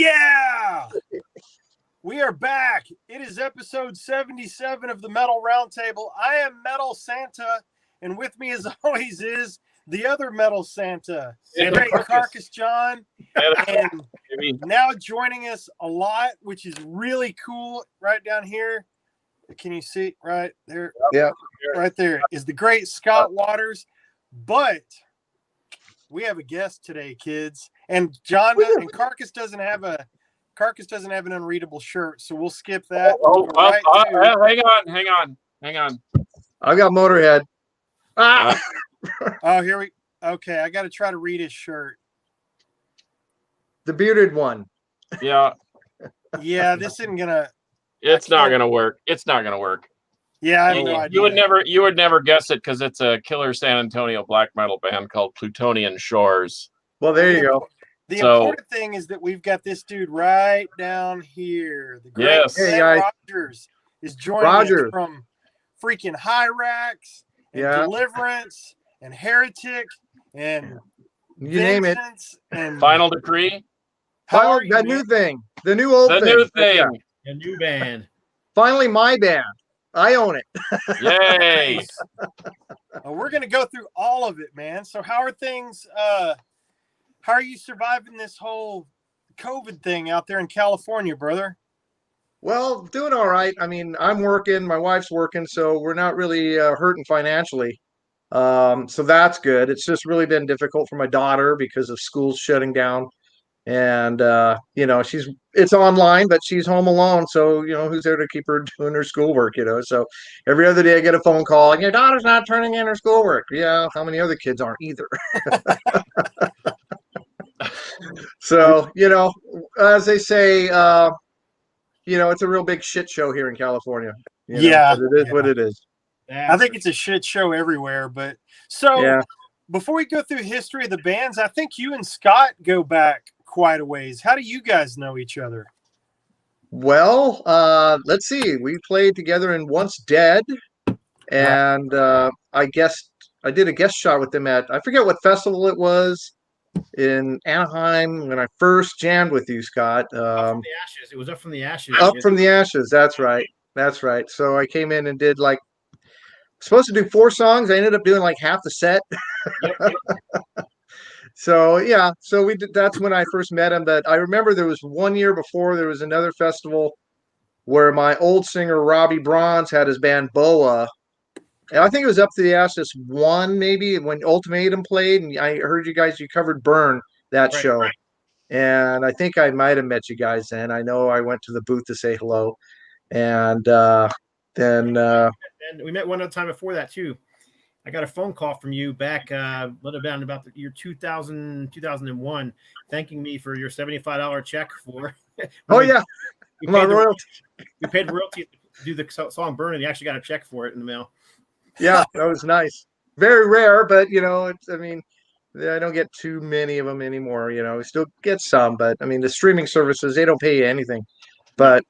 Yeah! We are back. It is episode 77 of the Metal Roundtable. I am Metal Santa, and with me, as always, is the other Metal Santa, the great Carcass John. And now joining us a lot, which is really cool, right down here. Can you see right there? Yeah. Right there is the great Scott Waters. But we have a guest today, kids. And John and Carcass doesn't have an unreadable shirt, so we'll skip that. Hang on. I got Motorhead. Okay, I got to try to read his shirt. The bearded one. Yeah. Yeah, this isn't gonna. It's not gonna work. It's not gonna work. Yeah, I have no idea. You would never guess it because it's a killer San Antonio black metal band called Plutonian Shores. Well, there you go. The important thing is that we've got this dude right down here. The great Glenn Rodgers is joining us from freaking Hirax and Deliverance and Heretic and you name it. And Final Decree. The new thing. The new old thing. New thing. Yeah. A new band. Finally, my band. I own it. Yay. We're going to go through all of it, man. So how are things? How are you surviving this whole COVID thing out there in California, brother? Well, doing all right. I mean, I'm working. My wife's working, so we're not really hurting financially. So that's good. It's just really been difficult for my daughter because of schools shutting down. And, it's online, but she's home alone. So, who's there to keep her doing her schoolwork, So every other day I get a phone call and your daughter's not turning in her schoolwork. Yeah. How many other kids aren't either? So, as they say, it's a real big shit show here in California. But it is what it is. I think it's a shit show everywhere. But before we go through history of the bands, I think you and Scott go back quite a ways. How do you guys know each other? Well, let's see. We played together in Once Dead, and I did a guest shot with them at, I forget what festival it was in Anaheim when I first jammed with you, Scott. Up from the Ashes. It was Up from the Ashes. Up from the Ashes. That's right. So I came in and did supposed to do 4 songs. I ended up doing half the set. Yep. So we did. That's when I first met him. But I remember there was 1 year before there was another festival where my old singer Robbie Bronze had his band Boa, and I think it was Up to the Ashes 1 maybe when Ultimatum played, and I heard you covered Burn that show, right. And I think I might have met you guys then. I know I went to the booth to say hello, and then we met one other time before that too. I got a phone call from you back about the year 2001, thanking me for your $75 check for. We paid royalty to do the song "Burn," and you actually got a check for it in the mail. Yeah, that was nice. Very rare, but I don't get too many of them anymore. We still get some, but the streaming services, they don't pay you anything. But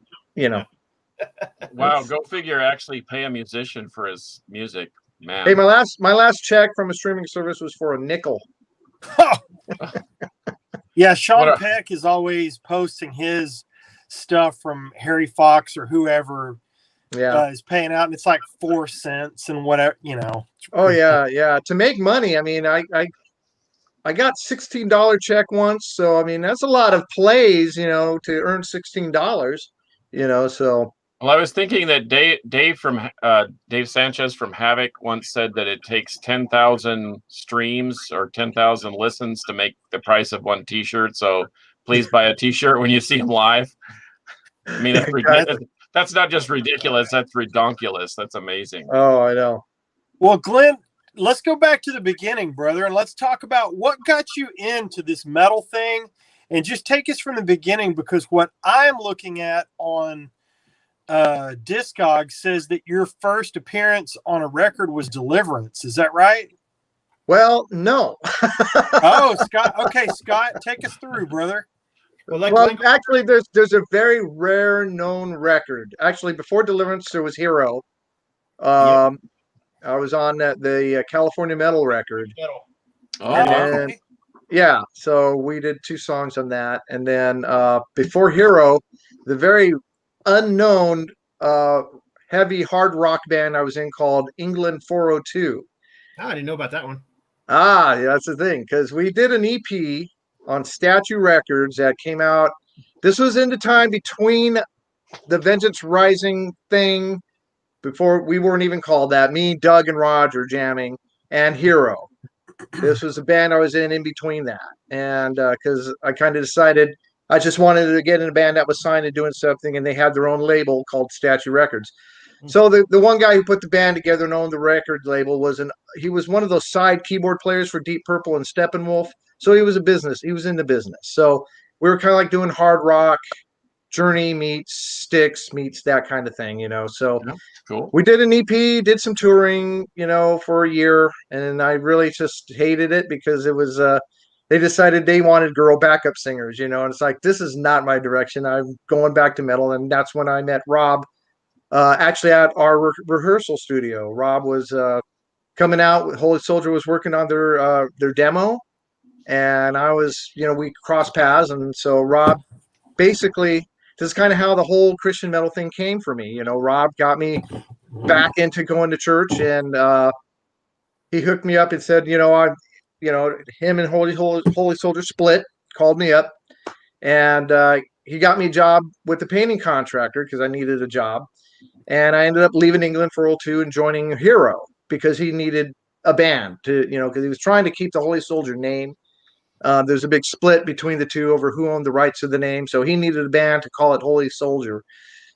Wow, go figure. Actually, pay a musician for his music. Man. Hey, my last check from a streaming service was for a nickel. Yeah, Sean Peck is always posting his stuff from Harry Fox or whoever is paying out, and it's 4 cents and whatever, Oh yeah. To make money, I got $16 check once, so that's a lot of plays, to earn $16, so. Well, I was thinking that Dave Sanchez from Havoc once said that it takes 10,000 streams or 10,000 listens to make the price of one T-shirt. So please buy a T-shirt when you see him live. That's not just ridiculous. That's redonkulous. That's amazing. Oh, I know. Well, Glenn, let's go back to the beginning, brother, and let's talk about what got you into this metal thing, and just take us from the beginning, because what I'm looking at on Discog says that your first appearance on a record was Deliverance. Is that right? Well, no. Oh, Scott. Okay, Scott, take us through, brother. Well, actually, there's a very rare known record. Actually, before Deliverance, there was Hero. I was on the California Metal record. Oh, Yeah, so we did 2 songs on that, and then before Hero, the very unknown uh, heavy hard rock band I was in called England 402. I didn't know about that one. Ah, yeah, that's the thing, because we did an EP on Statue Records that came out. This was in the time between the Vengeance Rising thing, before we weren't even called that. Me, Doug, and Roger jamming, and Hero. This was a band I was in between that, and because I kind of decided I just wanted to get in a band that was signed and doing something, and they had their own label called Statue Records. So the one guy who put the band together and owned the record label he was one of those side keyboard players for Deep Purple and Steppenwolf. So he was in the business. So we were kind of like doing hard rock, Journey meets Styx meets that kind of thing, So Yeah, cool. we did an EP, did some touring, for a year, and I really just hated it because it was they decided they wanted girl backup singers, and it's like, this is not my direction. I'm going back to metal, and that's when I met Rob, actually at our rehearsal studio. Rob was coming out. Holy Soldier was working on their demo, and I was, we crossed paths, and so Rob basically, this is kind of how the whole Christian metal thing came for me. Rob got me back into going to church, and he hooked me up and said, him and Holy Soldier split, called me up, and he got me a job with the painting contractor because I needed a job, and I ended up leaving England for 02 and joining Hero because he needed a band to, because he was trying to keep the Holy Soldier name. There's a big split between the two over who owned the rights to the name, so he needed a band to call it Holy Soldier.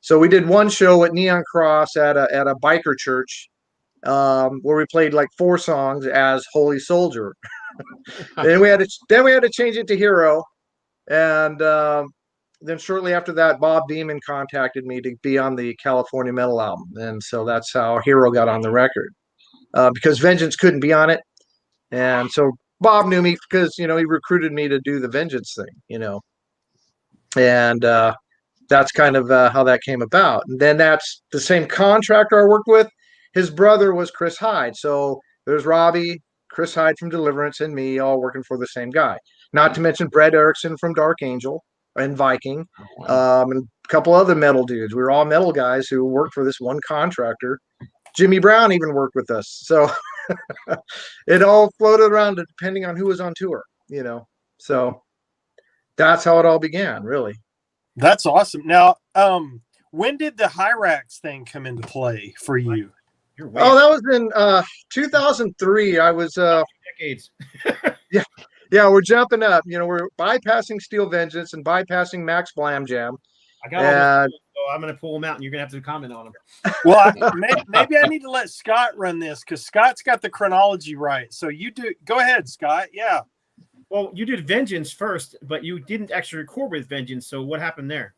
So we did one show at Neon Cross at a biker church, where we played like 4 songs as Holy Soldier. then we had to change it to Hero, and then shortly after that, Bob Beeman contacted me to be on the California Metal album, and so that's how Hero got on the record, because Vengeance couldn't be on it, and so Bob knew me because he recruited me to do the Vengeance thing, and that's kind of how that came about. And then that's the same contractor I worked with. His brother was Chris Hyde. So there's Robbie, Chris Hyde from Deliverance, and me all working for the same guy. Not to mention Brett Erickson from Dark Angel and Viking, and a couple other metal dudes. We were all metal guys who worked for this one contractor. Jimmy Brown even worked with us. So it all floated around depending on who was on tour. So that's how it all began, really. That's awesome. Now, when did the Hirax thing come into play for you? That was in 2003. I was decades. yeah, we're jumping up. We're bypassing Steel Vengeance and bypassing Max Blam Jam. I got all those, so I'm going to pull them out, and you're going to have to comment on them. Well, maybe I need to let Scott run this because Scott's got the chronology right. So you do. Go ahead, Scott. Yeah. Well, you did Vengeance first, but you didn't actually record with Vengeance. So what happened there?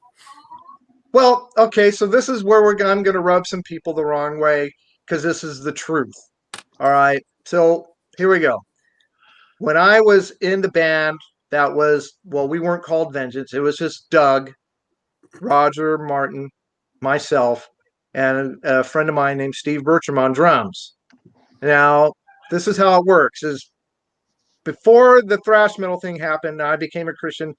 Well, okay, so this is where I'm going to rub some people the wrong way because this is the truth. All right, so here we go. When I was in the band, we weren't called Vengeance. It was just Doug, Roger, Martin, myself, and a friend of mine named Steve Bertram on drums. Now, this is how it works, is before the thrash metal thing happened, I became a Christian.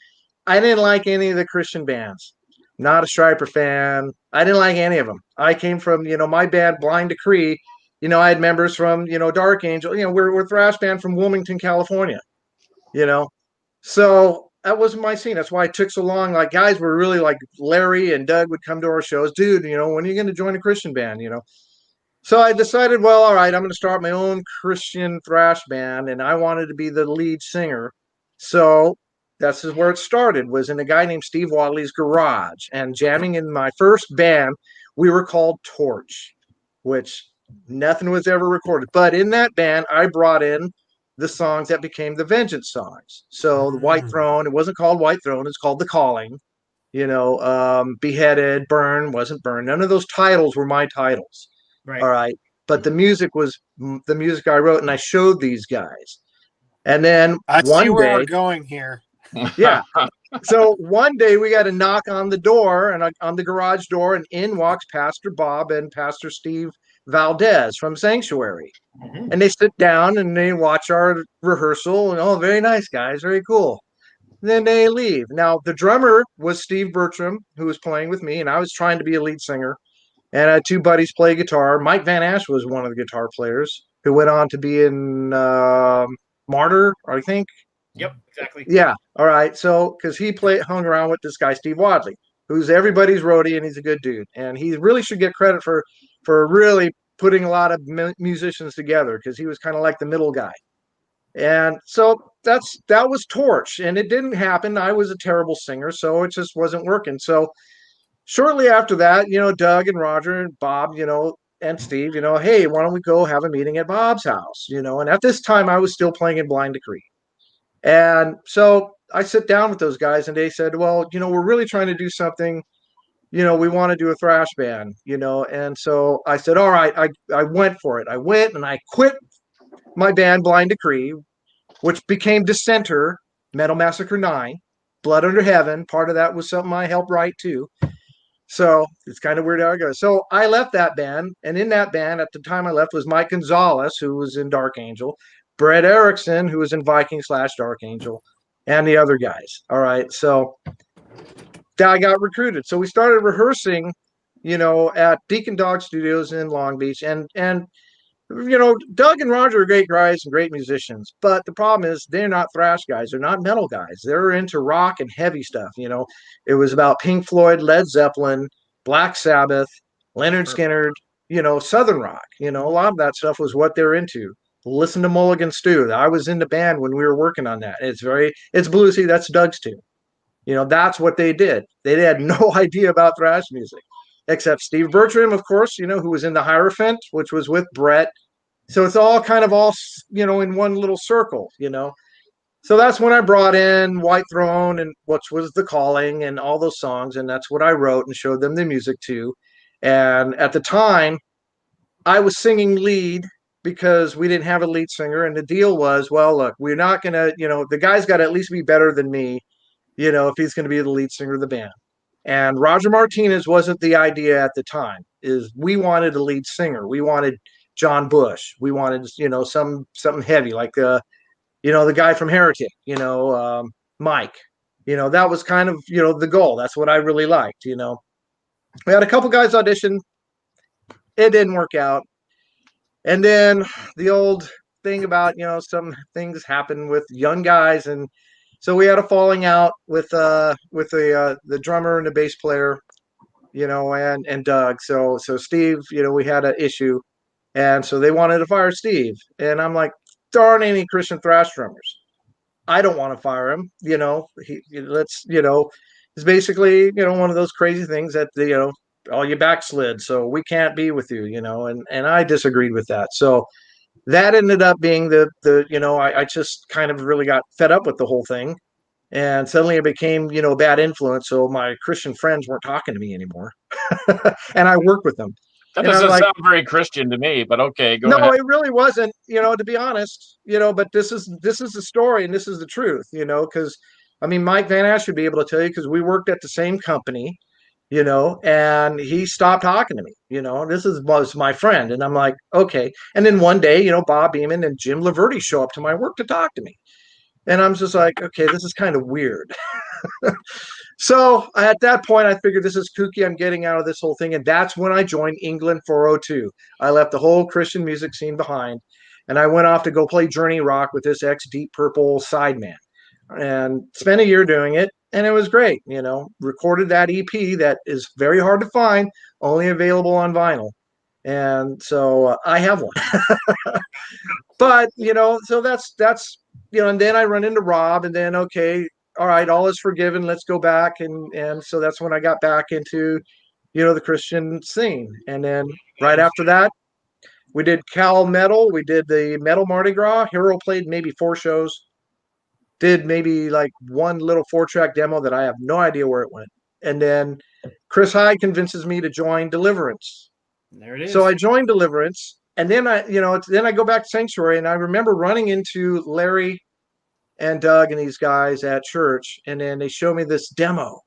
I didn't like any of the Christian bands. Not a Striper fan. I didn't like any of them. I came from, my band, Blind Decree. I had members from, Dark Angel. We're a thrash band from Wilmington, California. So that wasn't my scene. That's why it took so long. Like, guys were really like Larry and Doug would come to our shows. Dude, when are you going to join a Christian band? So I decided, well, all right, I'm going to start my own Christian thrash band, and I wanted to be the lead singer. So that's where it started, was in a guy named Steve Wadley's garage, and jamming in my first band. We were called Torch, which nothing was ever recorded. But in that band, I brought in the songs that became the Vengeance songs. So the White Throne, it wasn't called White Throne, it's called The Calling. Beheaded, Burn, wasn't Burn. None of those titles were my titles. Right. All right. But the music was the music I wrote, and I showed these guys. And then I see where we're going here. Yeah. So one day we got a knock on the door, and on the garage door, and in walks Pastor Bob and Pastor Steve Valdez from Sanctuary. Mhm. And they sit down and they watch our rehearsal and, oh, very nice, guys, very cool. Then they leave. Now, the drummer was Steve Bertram, who was playing with me, and I was trying to be a lead singer. And I had two buddies play guitar. Mike Van Ash was one of the guitar players who went on to be in Martyr, I think. Yep, exactly. Yeah. All right. So, because he hung around with this guy, Steve Wadley, who's everybody's roadie, and he's a good dude. And he really should get credit for really putting a lot of musicians together, because he was kind of like the middle guy. And so that was Torch, and it didn't happen. I was a terrible singer, so it just wasn't working. So shortly after that, Doug and Roger and Bob, and Steve, hey, why don't we go have a meeting at Bob's house? And at this time I was still playing in Blind Decree. And so I sit down with those guys, and they said, well, we're really trying to do something. We want to do a thrash band, and so I said, all right, I went for it. I went and I quit my band Blind Decree, which became Dissenter, Metal Massacre 9, Blood Under Heaven. Part of that was something I helped write too. So it's kind of weird how it goes. So I left that band, and in that band at the time I left was Mike Gonzalez, who was in Dark Angel, Brett Erickson, who was in Viking/Dark Angel, and the other guys. All right. So I got recruited. So we started rehearsing, at Deacon Dog Studios in Long Beach. And Doug and Roger are great guys and great musicians, but the problem is they're not thrash guys. They're not metal guys. They're into rock and heavy stuff. It was about Pink Floyd, Led Zeppelin, Black Sabbath, Leonard Skinner, Southern rock. A lot of that stuff was what they're into. Listen to Mulligan Stew. I was in the band when we were working on that. It's bluesy. That's Doug's too. That's what they did. They had no idea about thrash music, except Steve Bertram, of course, who was in the Hierophant, which was with Brett. So it's all kind of in one little circle. So that's when I brought in White Throne, and which was The Calling and all those songs. And that's what I wrote and showed them the music to. And at the time, I was singing lead because we didn't have a lead singer. And the deal was, well, look, we're not going to, the guy's got to at least be better than me, if he's going to be the lead singer of the band. And Roger Martinez wasn't the idea at the time. We wanted a lead singer. We wanted John Bush. We wanted, something heavy like the guy from Heretic, Mike. That was kind of, the goal. That's what I really liked. We had a couple guys audition. It didn't work out. And then the old thing about, some things happen with young guys, and so we had a falling out with the drummer and the bass player, and Doug. So Steve, we had an issue, and so they wanted to fire Steve, and I'm like, darn any Christian thrash drummers, I don't want to fire him. It's basically one of those crazy things that oh, you backslid, so we can't be with you, and I disagreed with that. So that ended up being I just kind of really got fed up with the whole thing. And suddenly it became, a bad influence. So my Christian friends weren't talking to me anymore. And I worked with them. That And I'm doesn't like, sound very Christian to me, but okay, go no, ahead. it really wasn't, to be honest, but this is the story, and this is the truth, because I mean, Mike Van Ash should be able to tell you, because we worked at the same company, and he stopped talking to me. Was my friend. And I'm like, okay. And then one day, Bob Beeman and Jim Laverty show up to my work to talk to me. And I'm just like, okay, this is kind of weird. So at that point, I figured this is kooky. I'm getting out of this whole thing. And that's when I joined England 402. I left the whole Christian music scene behind, and I went off to go play Journey Rock with this ex-Deep Purple sideman, and spent a year doing it. And it was great. Recorded that EP that is very hard to find, only available on vinyl. And so I have one. But, so that's, and then I run into Rob, and then, okay, all right, all is forgiven. Let's go back. And so that's when I got back into, the Christian scene. And then right after that, we did Cal Metal. We did the Metal Mardi Gras. Hero played maybe 4 shows. Did maybe like one little 4-track demo that I have no idea where it went. And then Chris Hyde convinces me to join Deliverance. There it is. So I joined Deliverance, and then I go back to Sanctuary, and I remember running into Larry and Doug and these guys at church, and then they show me this demo,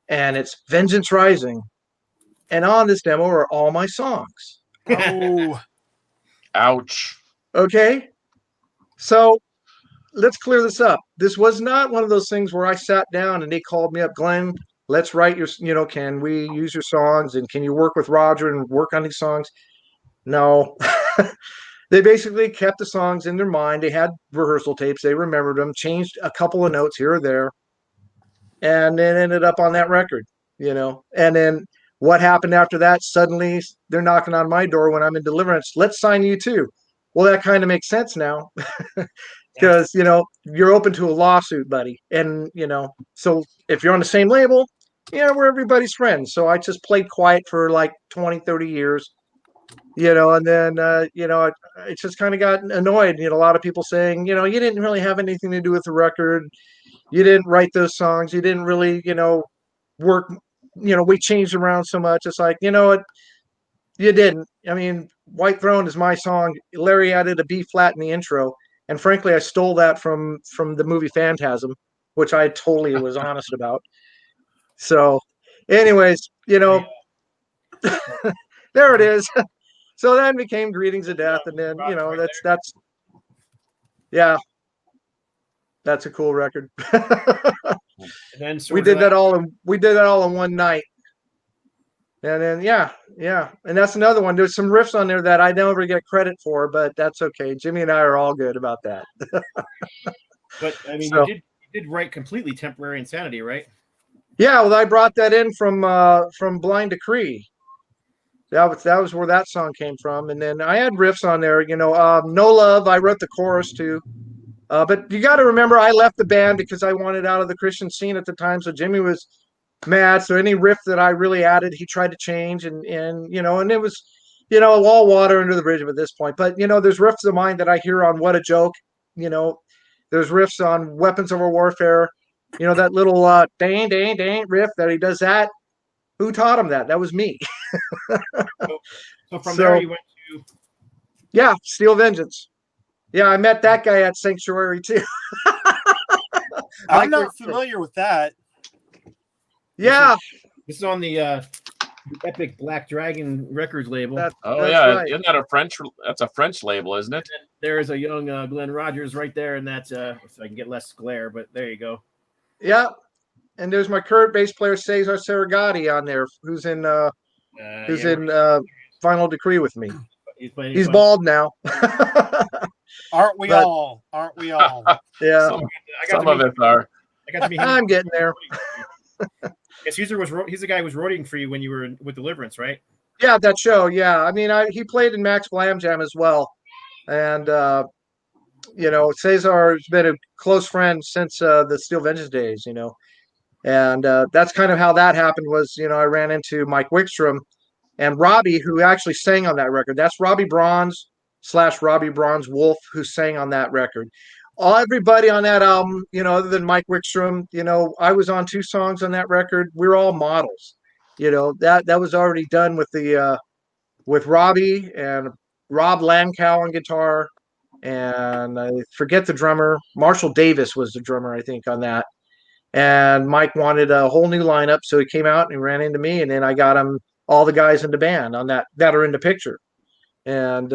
and it's Vengeance Rising, and on this demo are all my songs. Oh, Ouch. Okay. So let's clear this up. This was not one of those things where I sat down and they called me up, Glenn, let's write your, can we use your songs and can you work with Roger and work on these songs? No. They basically kept the songs in their mind. They had rehearsal tapes. They remembered them, changed a couple of notes here or there, and then ended up on that record, And then what happened after that? Suddenly they're knocking on my door when I'm in Deliverance. Let's sign you too. Well, that kind of makes sense now because, you're open to a lawsuit, buddy. And, so if you're on the same label, we're everybody's friends. So I just played quiet for like 20, 30 years. And then, it just kind of got annoyed. A lot of people saying, you didn't really have anything to do with the record. You didn't write those songs. You didn't really, work. We changed around so much. It's like, you didn't. I mean, White Throne is my song. Larry added a B flat in the intro. And frankly, I stole that from the movie Phantasm, which I totally was honest about. So anyways, there it is. So then became Greetings of Death, and then that's yeah, that's a cool record. And then we did that all in one night, and then yeah, and that's another one. There's some riffs on there that I never get credit for, but that's okay. Jimmy and I are all good about that. But I mean, you did write completely Temporary Insanity, right? Yeah, well, I brought that in from Blind Decree. That was where that song came from, and then I had riffs on there. No Love. I wrote the chorus too. But you got to remember, I left the band because I wanted out of the Christian scene at the time. So Jimmy was mad. So any riff that I really added, he tried to change, and it was, all water under the bridge at this point. But there's riffs of mine that I hear on What a Joke. There's riffs on Weapons of Warfare. That little dang dang dang riff that he does that. Who taught him that? That was me. So from there you went to Steel Vengeance. Yeah, I met that guy at Sanctuary too. I'm not familiar with that. Yeah, this is on the Epic Black Dragon Records label. That's Right. Isn't that a French? That's a French label, isn't it? And there is a young Glenn Rodgers right there, and that's if I can get less glare, but there you go. Yeah, and there's my current bass player Cesar Serragati on there, who's in Final Decree with me. He's bald now. Aren't we all? Yeah, some of us are. I'm getting there. Yes, he's the guy who was roading for you when you were with Deliverance, right? Yeah, that show. Yeah, I mean, he played in Max Glam Jam as well, and Cesar's been a close friend since the Steel Vengeance days. And that's kind of how that happened. Was I ran into Mike Wickstrom and Robbie, who actually sang on that record. That's Robbie Bronze / Robbie Bronze Wolf, who sang on that record. Everybody on that album, other than Mike Wickstrom, I was on 2 songs on that record. We're all models. That was already done with with Robbie and Rob Lankow on guitar, and I forget the drummer. Marshall Davis was the drummer, I think, on that. And Mike wanted a whole new lineup, so he came out and he ran into me, and then I got him all the guys in the band on that are in the picture. And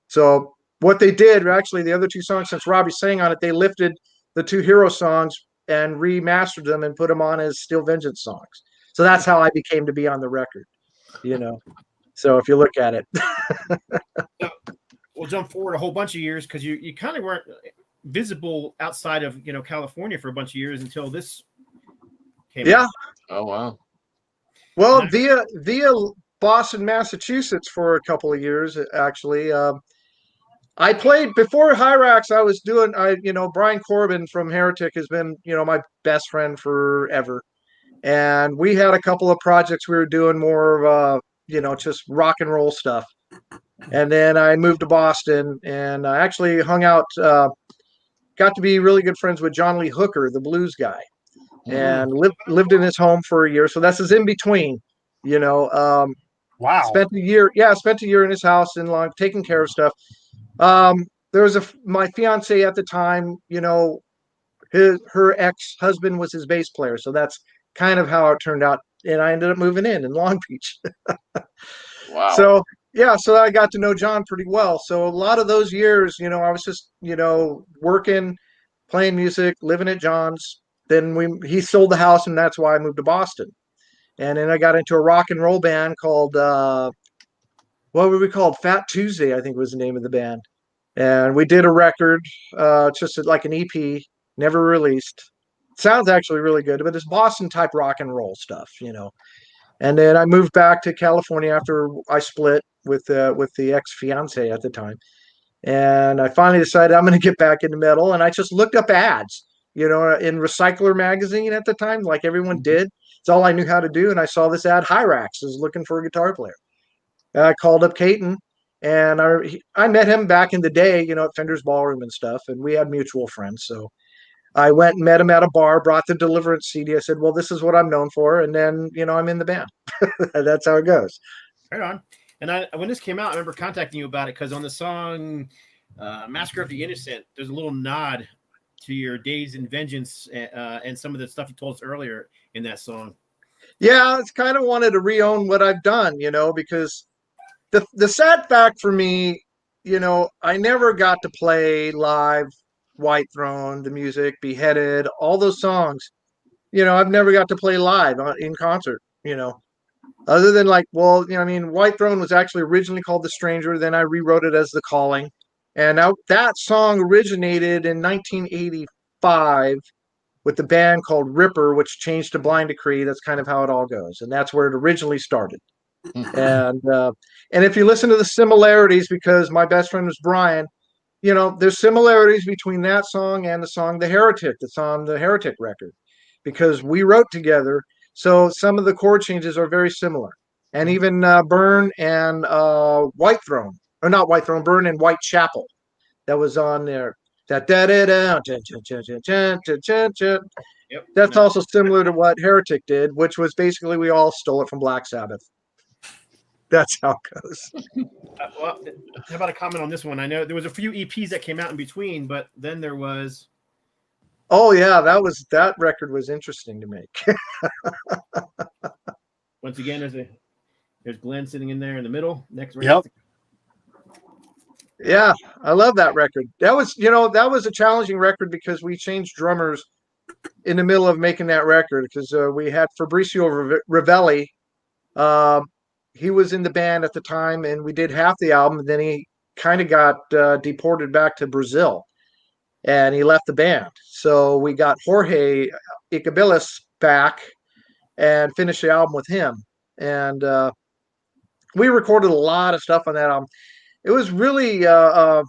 so what they did, actually, the other 2 songs, since Robbie sang on it, they lifted the 2 Hero songs and remastered them and put them on as Steel Vengeance songs. So that's how I became to be on the record, So if you look at it. We'll jump forward a whole bunch of years because you kind of weren't visible outside of California for a bunch of years until this came out. Oh wow. Well, via Boston, Massachusetts for a couple of years, actually. I played before Hirax. I was doing, Brian Corbin from Heretic has been, my best friend forever. And we had a couple of projects we were doing more of, just rock and roll stuff. And then I moved to Boston and I actually hung out, got to be really good friends with John Lee Hooker, the blues guy, and lived in his home for a year. So that's his in between, Wow. Spent a year in his house in Long, taking care of stuff. There was my fiance at the time, her ex-husband was his bass player. So that's kind of how it turned out. And I ended up moving in Long Beach. Wow. So yeah, so I got to know John pretty well. So a lot of those years, I was just, working, playing music, living at John's. Then he sold the house, and that's why I moved to Boston. And then I got into a rock and roll band called what were we called? Fat Tuesday, I think was the name of the band. And we did a record, just like an EP, never released. Sounds actually really good, but it's Boston type rock and roll stuff. And then I moved back to California after I split with the ex fiance at the time, and I finally decided I'm going to get back into metal. And I just looked up ads, in Recycler magazine at the time, like everyone did. It's all I knew how to do. And I saw this ad: Hirax is looking for a guitar player. I called up Caton, and I met him back in the day, at Fender's Ballroom and stuff, and we had mutual friends. So I went and met him at a bar, brought the Deliverance CD. I said, well, this is what I'm known for. And then, I'm in the band. That's how it goes. Right on. And when this came out, I remember contacting you about it because on the song Massacre of the Innocent, there's a little nod to your Days in Vengeance and some of the stuff you told us earlier in that song. Yeah, it's kind of wanted to re-own what I've done, because the sad fact for me, I never got to play live White Throne, the music, Beheaded, all those songs. I've never got to play live in concert, other than White Throne was actually originally called The Stranger. Then I rewrote it as The Calling. And now that song originated in 1985 with the band called Ripper, which changed to Blind Decree. That's kind of how it all goes. And that's where it originally started. And if you listen to the similarities, because my best friend was Brian, there's similarities between that song and the song The Heretic that's on the Heretic record, because we wrote together. So some of the chord changes are very similar. And even Burn and White Throne, or not White Throne, Burn and Whitechapel, that was on there. That da da da. Yep. That's also similar to what Heretic did, which was basically we all stole it from Black Sabbath. That's how it goes. Well, how about a comment on this one? I know there was a few EPs that came out in between, but then there was. Oh yeah, that record was interesting to make. Once again, there's Glenn sitting in there in the middle. Next. Yep. Yeah, I love that record. That was a challenging record because we changed drummers in the middle of making that record, because we had Fabrizio Ravelli. He was in the band at the time, and we did half the album. And then he kind of got deported back to Brazil, and he left the band. So we got Jorge Icabilis back and finished the album with him. And we recorded a lot of stuff on that album. It was really, God,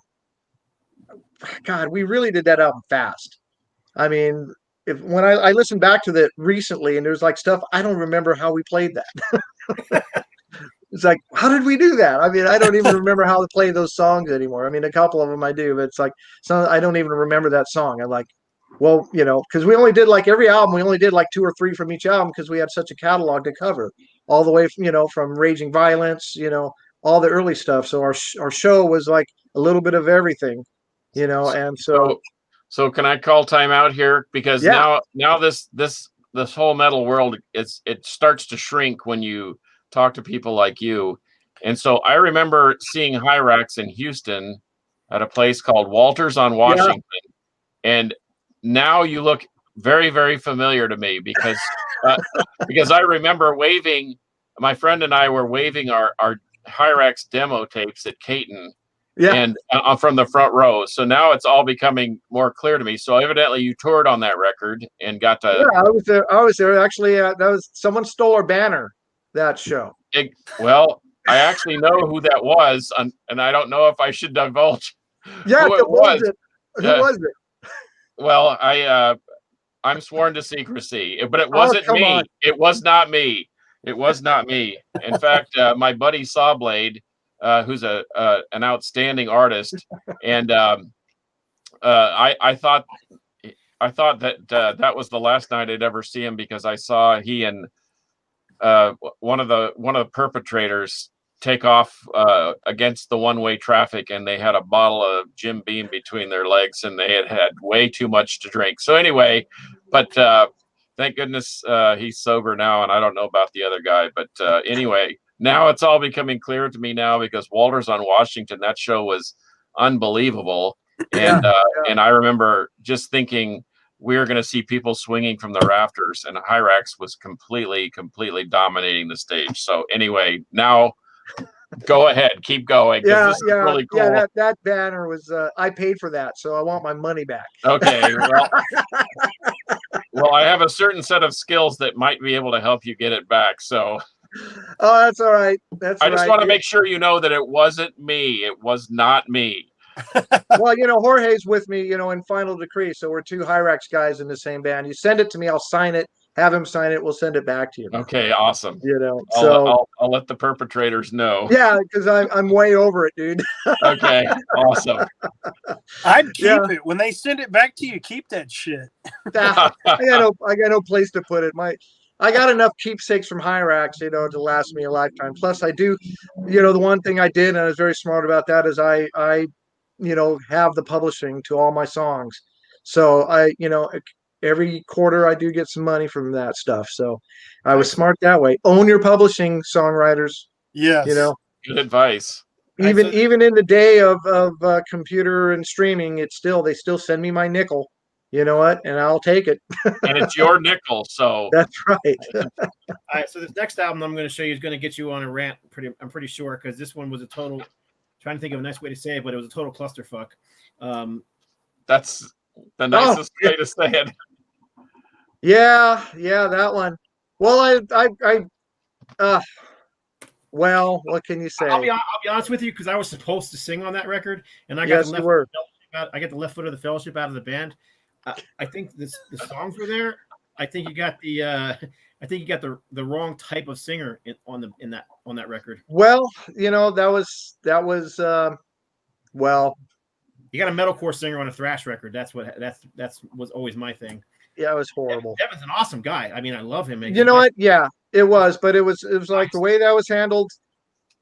we really did that album fast. I mean, when I listened back to that recently, and there's like stuff, I don't remember how we played that. It's like, how did we do that? I mean, I don't even remember how to play those songs anymore. I mean, a couple of them I do, but it's like, I don't even remember that song. I'm like, well, because we only did every album, we only did 2 or 3 from each album because we had such a catalog to cover, all the way from Raging Violence, all the early stuff. So our show was like a little bit of everything, and So can I call time out here? Because now this whole metal world, it starts to shrink when you talk to people like you. And so I remember seeing Hirax in Houston at a place called Walters on Washington. Yeah. And now you look very, very familiar to me because I remember my friend and I were waving our Hirax demo tapes at Caton. Yeah. And from the front row. So now it's all becoming more clear to me. So evidently you toured on that record and got to. Yeah, I was there. Actually, someone stole our banner that show. Well, I actually know who that was, and I don't know if I should divulge who it was. Who was it? Well, I'm sworn to secrecy, but it wasn't me. On. It was not me. It was not me. In fact, my buddy Sawblade, who's an outstanding artist, and I thought that was the last night I'd ever see him, because I saw he and one of the perpetrators take off against the one-way traffic, and they had a bottle of Jim Beam between their legs, and they had way too much to drink. So anyway, but thank goodness he's sober now, and I don't know about the other guy. But anyway, Now it's all becoming clear to me now because Walters on Washington, that show was unbelievable. And and I remember just thinking we were going to see people swinging from the rafters, and Hirax was completely dominating the stage. So anyway, now go ahead, keep going, because this is really cool. Yeah, that banner was I paid for that, so I want my money back. Okay, well, I have a certain set of skills that might be able to help you get it back. So oh, that's all right. I just want to make sure you know that it wasn't me. It was not me. Well, Jorge's with me, in Final Decree, so we're two Hirax guys in the same band. You send it to me, I'll sign it, have him sign it, we'll send it back to you. Okay, awesome. So I'll let the perpetrators know. Yeah, because I'm way over it, dude. Okay, awesome. I'd keep it when they send it back to you. Keep that shit. I got no place to put it. I got enough keepsakes from Hirax, to last me a lifetime. Plus, I do, the one thing I did, and I was very smart about that, is I have the publishing to all my songs. So every quarter I do get some money from that stuff. So I was smart that way. Own your publishing, songwriters. Yes. Good advice. Even in the day of computer and streaming, they still send me my nickel. You know what? And I'll take it. And it's your nickel, so that's right. All right. So this next album I'm going to show you is going to get you on a rant. I'm pretty sure, because this one was a total. Trying to think of a nice way to say it, but it was a total clusterfuck. That's the nicest way to say it. Yeah, that one. Well, well, what can you say? I'll be honest with you, because I was supposed to sing on that record, and I got I get the left foot of the fellowship out of the band. I think the songs were there. I think you got the wrong type of singer on that record. Well, that was well. You got a metalcore singer on a thrash record. That's was always my thing. Yeah, it was horrible. Devin's an awesome guy. I mean, I love him. You know what? Yeah, it was, but it was like the way that was handled.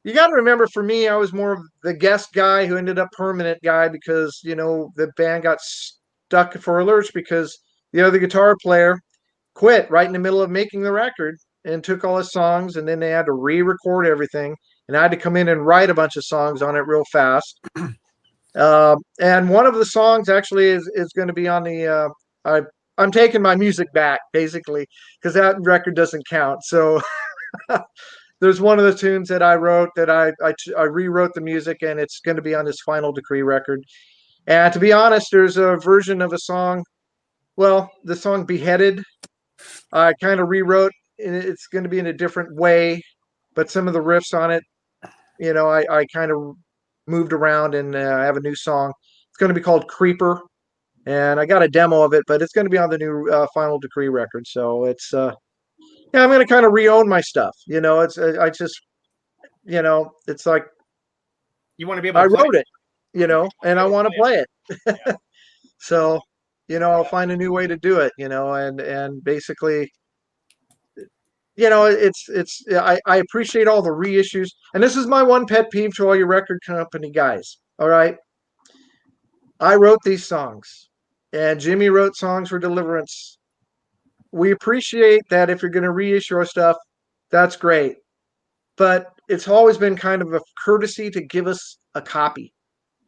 You got to remember, for me, I was more of the guest guy who ended up permanent guy because the band got stuck for a lurch because the other guitar player quit right in the middle of making the record and took all his songs, and then they had to re-record everything, and I had to come in and write a bunch of songs on it real fast. And one of the songs actually is going to be on the I'm taking my music back, basically, because that record doesn't count. So there's one of the tunes that I wrote that I rewrote the music, and it's going to be on this Final Decree record. And to be honest, there's a version of a song. Well, the song Beheaded, I kind of rewrote, and it's going to be in a different way, but some of the riffs on it, I kind of moved around, and I have a new song. It's going to be called Creeper, and I got a demo of it, but it's going to be on the new Final Decree record. So it's I'm going to kind of re-own my stuff. I just it's like you want to be able to I wrote it, and I want to play it. Yeah. So I'll find a new way to do it, and basically I appreciate all the reissues, and this is my one pet peeve to all your record company guys. All right, I wrote these songs, and Jimmy wrote songs for Deliverance. We appreciate that. If you're going to reissue our stuff, that's great, but it's always been kind of a courtesy to give us a copy,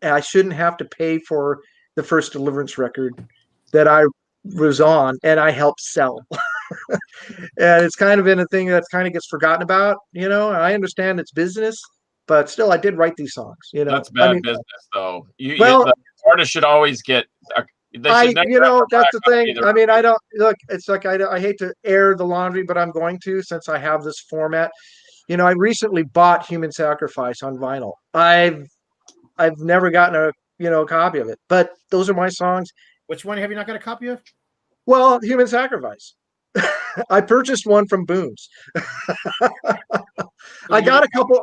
and I shouldn't have to pay for the first Deliverance record that I was on and I helped sell. And it's kind of been a thing that kind of gets forgotten about, and I understand it's business, but still I did write these songs, That's bad business, though. The artist should always get that's the thing. I mean, I don't look, it's like I hate to air the laundry, but I'm going to, since I have this format. I recently bought Human Sacrifice on vinyl. I've never gotten a copy of it, but those are my songs. Which one have you not got a copy of? Well, Human Sacrifice. I purchased one from Boone's. I got a couple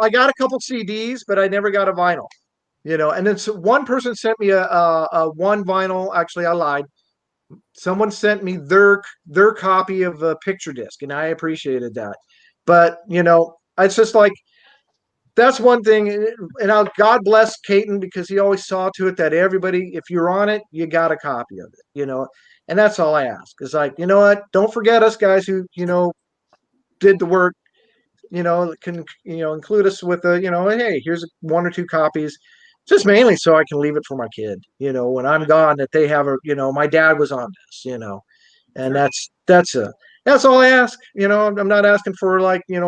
CDs, but I never got a vinyl. And then one person sent me a one vinyl. Actually, I lied. Someone sent me their copy of a picture disc, and I appreciated that. But it's just like, that's one thing. And God bless Caton, because he always saw to it that everybody, if you're on it, you got a copy of it. And that's all I ask. It's like, what? Don't forget us guys who, did the work. can include us with hey, here's one or two copies, just mainly so I can leave it for my kid. When I'm gone, that they have my dad was on this. And Sure. that's all I ask. I'm not asking for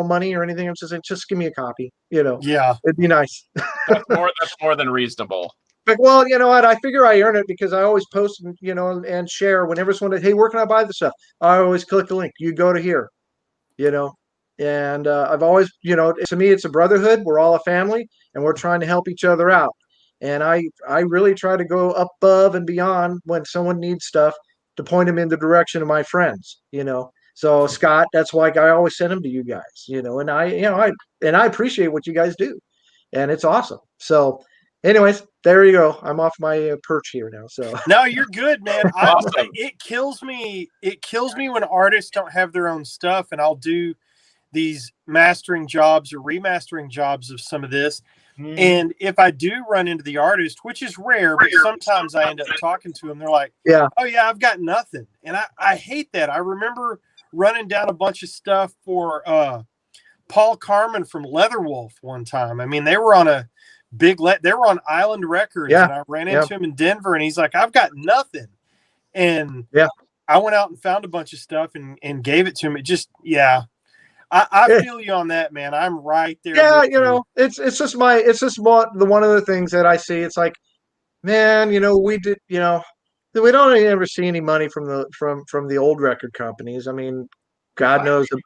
money or anything. I'm just give me a copy. Yeah. It'd be nice. That's more than reasonable. Like, well, you know what? I figure I earn it because I always post, and share whenever someone, hey, where can I buy the stuff? I always click the link. You go to here, you know. And I've always, to me, it's a brotherhood. We're all a family, and we're trying to help each other out. And I really try to go above and beyond when someone needs stuff to point them in the direction of my friends. So Scott, that's why I always send them to you guys. And I appreciate what you guys do, and it's awesome. So, anyways, there you go. I'm off my perch here now. So No, you're good, man. Awesome. It kills me. It kills me when artists don't have their own stuff, and I'll do these mastering jobs or remastering jobs of some of this. And if I do run into the artist, which is rare, but sometimes I end up talking to them, they're like, yeah, oh yeah, I've got nothing. And I hate that. I remember running down a bunch of stuff for Paul Carmen from Leatherwolf one time. I mean, they were on a they were on Island Records, and I ran into him in Denver, and he's like, I've got nothing. And I went out and found a bunch of stuff and gave it to him. It just, I feel you on that, man. I'm right there. Yeah, it's just one of the things that I see. It's like, man, we did, we don't ever see any money from the old record companies. I mean, God knows I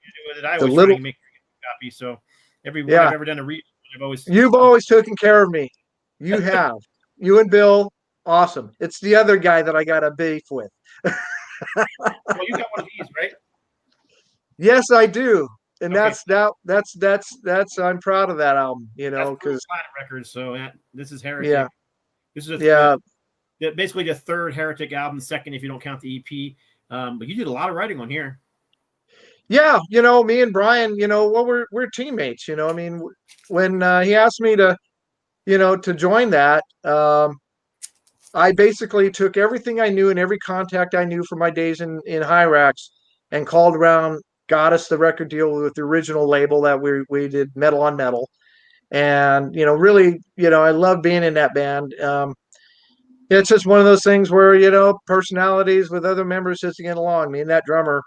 the always little try to make a copy. So every one I've ever done a read, you've always taken care of me. You have. You and Bill, awesome. It's the other guy that I got a beef with. Well, you got one of these, right? Yes, I do. And that's I'm proud of that album, because Planet Records. So this is Heretic. Yeah. This is basically the third Heretic album, second if you don't count the EP. But you did a lot of writing on here. Yeah, me and Brian, well, we're teammates. I mean, when he asked me to, to join that, I basically took everything I knew and every contact I knew from my days in Hirax and called around, got us the record deal with the original label that we did, Metal on Metal. And, really, I love being in that band. It's just one of those things where, personalities with other members just get along. Me and that drummer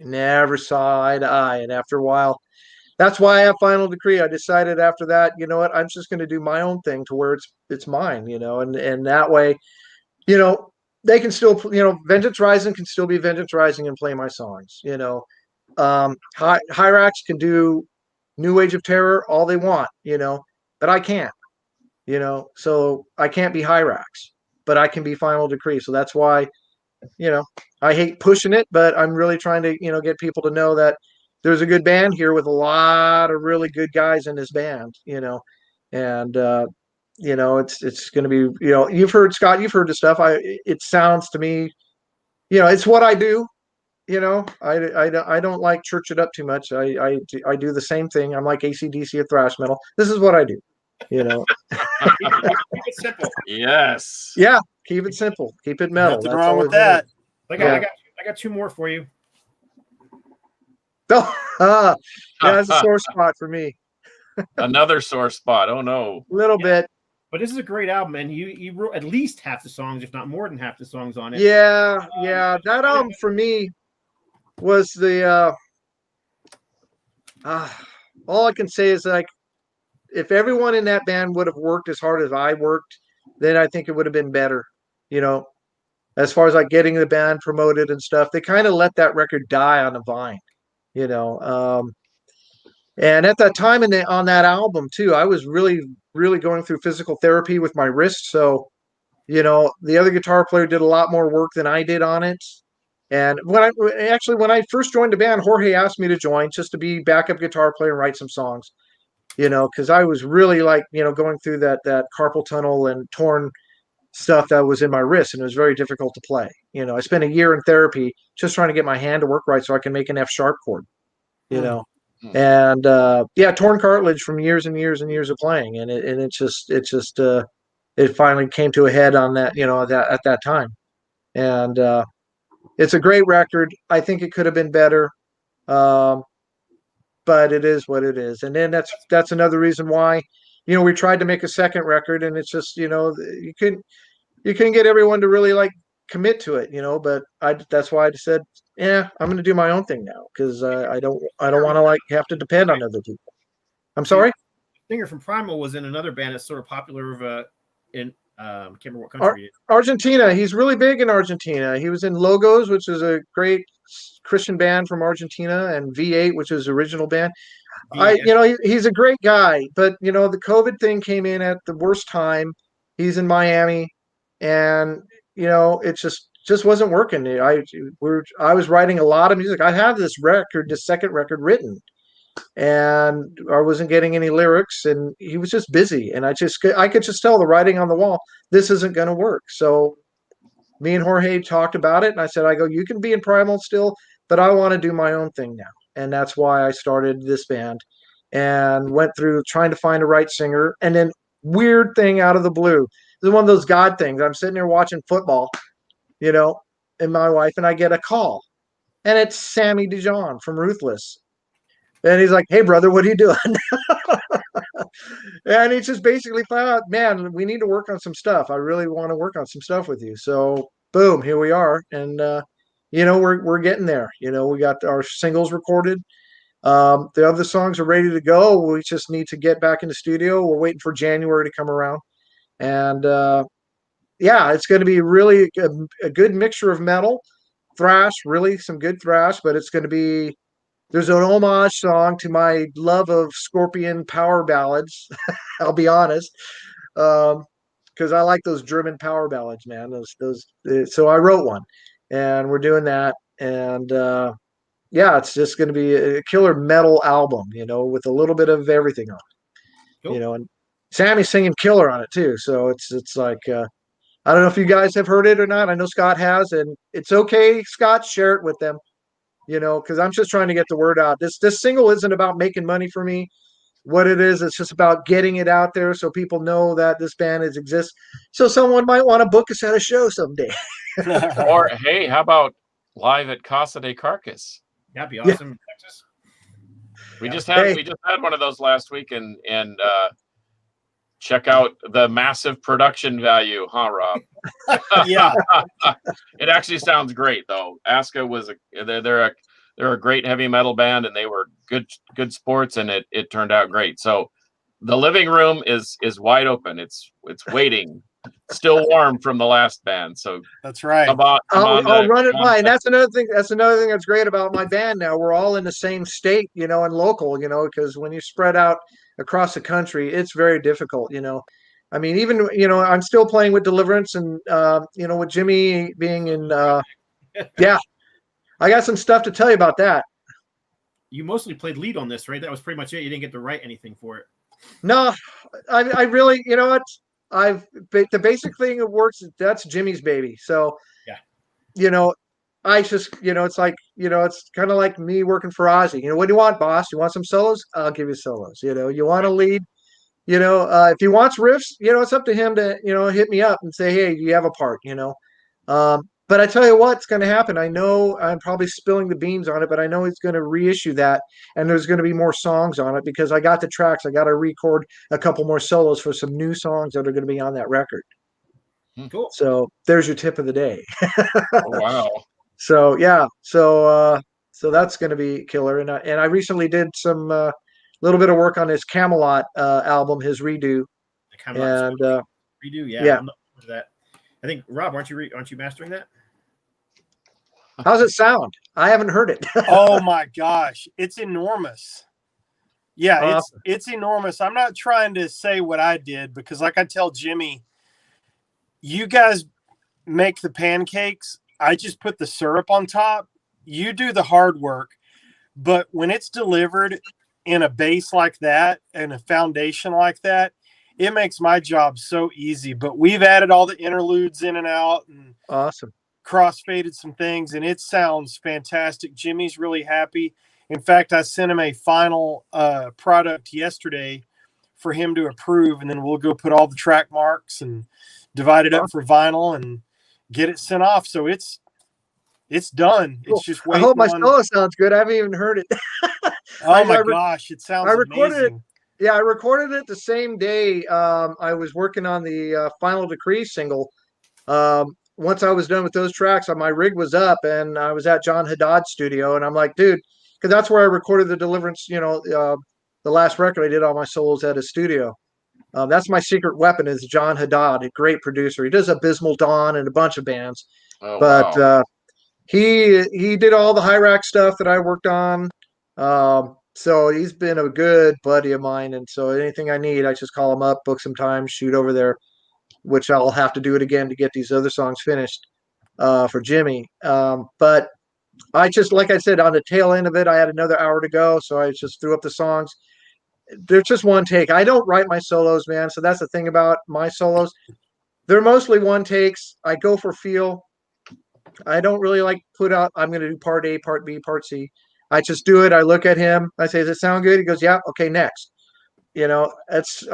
never saw eye to eye. And after a while, that's why I have Final Decree. I decided after that, you know what, I'm just going to do my own thing to where it's mine, and that way, they can still, Vengeance Rising can still be Vengeance Rising and play my songs, Hirax can do New Age of Terror all they want, but I can't, so I can't be Hirax, but I can be Final Decree. So that's why, I hate pushing it, but I'm really trying to, get people to know that there's a good band here with a lot of really good guys in this band, and it's going to be, you've heard, Scott, you've heard the stuff. It sounds to me, it's what I do. I don't like church it up too much. I do the same thing. I'm like AC/DC of thrash metal. This is what I do. Keep it simple. Yes. Yeah. Keep it simple. Keep it metal. Nothing wrong with that. I got two more for you. Oh, that's a sore spot for me. Another sore spot. Oh no. A little bit. But this is a great album, and you wrote at least half the songs, if not more than half the songs on it. Yeah. That album for me was the all I can say is, like, if everyone in that band would have worked as hard as I worked, then I think it would have been better. As far as like getting the band promoted and stuff, they kind of let that record die on the vine. And at that time on that album too, I was really, really going through physical therapy with my wrist. So, the other guitar player did a lot more work than I did on it. And when I first joined the band, Jorge asked me to join just to be backup guitar player and write some songs, because I was really like, going through that carpal tunnel and torn stuff that was in my wrist, and it was very difficult to play. I spent a year in therapy just trying to get my hand to work right so I can make an F sharp chord, and torn cartilage from years and years and years of playing, and it finally came to a head on that, at that time. And it's a great record. I think it could have been better. but it is what it is. And then that's another reason why, we tried to make a second record, and it's just, you couldn't get everyone to really like commit to it, but that's why I just said, yeah, I'm going to do my own thing now, because I don't want to like have to depend on other people. I'm sorry. Singer from Primal was in another band that's sort of popular in I can't remember what country. Argentina. He's really big in Argentina. He was in Logos, which is a great Christian band from Argentina, and V8, which is the original band. He's a great guy, but the COVID thing came in at the worst time. He's in Miami, and it just wasn't working. I was writing a lot of music. I have this second record written, and I wasn't getting any lyrics, and he was just busy, and I could just tell the writing on the wall, this isn't going to work. So me and Jorge talked about it, and I said, you can be in Primal still, but I want to do my own thing now. And that's why I started this band and went through trying to find a right singer. And then weird thing out of the blue. This is one of those God things. I'm sitting there watching football, and my wife, and I get a call, and it's Sammy Dijon from Ruthless. And he's like, hey, brother, what are you doing? And he just basically found out, man, we need to work on some stuff. I really want to work on some stuff with you. So boom, here we are. And, we're getting there. We got our singles recorded. The other songs are ready to go. We just need to get back in the studio. We're waiting for January to come around. And, it's going to be really a good mixture of metal, thrash, really some good thrash, but it's going to be, there's an homage song to my love of Scorpion power ballads. I'll be honest. Because I like those German power ballads, man. So I wrote one, and we're doing that. And, it's just going to be a killer metal album, with a little bit of everything on it, Cool. and Sammy's singing killer on it too. So it's like, I don't know if you guys have heard it or not. I know Scott has, and it's okay, Scott, share it with them, because I'm just trying to get the word out. This single isn't about making money for me. What it is, it's just about getting it out there so people know that this band exists. So someone might want to book us at a show someday. Or hey, how about live at Casa de Carcass? That'd be awesome. In Texas. We just had one of those last week, and check out the massive production value, huh, Rob? Yeah. It actually sounds great, though. Aska was they're a great heavy metal band, and they were good sports, and it turned out great. So the living room is wide open. It's waiting, still warm from the last band. So that's right. I'll run it by. And that's another thing that's great about my band now. We're all in the same state, and local, because when you spread out across the country, it's very difficult, I mean, even, I'm still playing with Deliverance, and, with Jimmy being in, yeah, I got some stuff to tell you about that. You mostly played lead on this, right? That was pretty much it. You didn't get to write anything for it. No, I really, the basic thing that works, that's Jimmy's baby. So, yeah, I just, it's like, it's kind of like me working for Ozzy. What do you want, boss? You want some solos? I'll give you solos. You want to lead, if he wants riffs, it's up to him to, hit me up and say, hey, do you have a part, but I tell you what's going to happen. I know I'm probably spilling the beans on it, but I know he's going to reissue that, and there's going to be more songs on it, because I got the tracks. I got to record a couple more solos for some new songs that are going to be on that record. Cool. So there's your tip of the day. Oh, wow. So yeah, so that's going to be killer. And I recently did some little bit of work on his Camelot album, his redo. And redo, yeah. That. I think, Rob, aren't you mastering that? How's it sound? I haven't heard it. Oh my gosh, it's enormous. Yeah, awesome. It's enormous. I'm not trying to say what I did, because like I tell Jimmy, you guys make the pancakes. I just put the syrup on top. You do the hard work. But when it's delivered in a base like that and a foundation like that, it makes my job so easy. But we've added all the interludes in and out, and awesome, crossfaded some things, and it sounds fantastic. Jimmy's really happy. In fact, I sent him a final product yesterday for him to approve, and then we'll go put all the track marks and divide it up for vinyl and get it sent off. So it's done. Cool. It's just waiting. I hope my solo sounds good. I haven't even heard it. Oh my gosh, it sounds I recorded amazing. it. Yeah, I recorded it the same day I was working on the Final Decree single. Once I was done with those tracks, my rig was up, and I was at John Haddad's studio, and I'm like, dude, because that's where I recorded the Deliverance. The last record I did all my solos at his studio. That's my secret weapon is John Haddad, a great producer. He does Abysmal Dawn and a bunch of bands, Oh but wow. he did all the Hirax stuff that I worked on. So he's been a good buddy of mine, and so anything I need, I just call him up, book some time, shoot over there, which I'll have to do it again to get these other songs finished for Jimmy. But I just, like I said, on the tail end of it, I had another hour to go, so I just threw up the songs. They're just one take. I don't write my solos, man. So that's the thing about my solos. They're mostly one takes. I go for feel. I don't really like put out, I'm going to do part A, part B, part C. I just do it. I look at him. I say, does it sound good? He goes, yeah. Okay, next. That's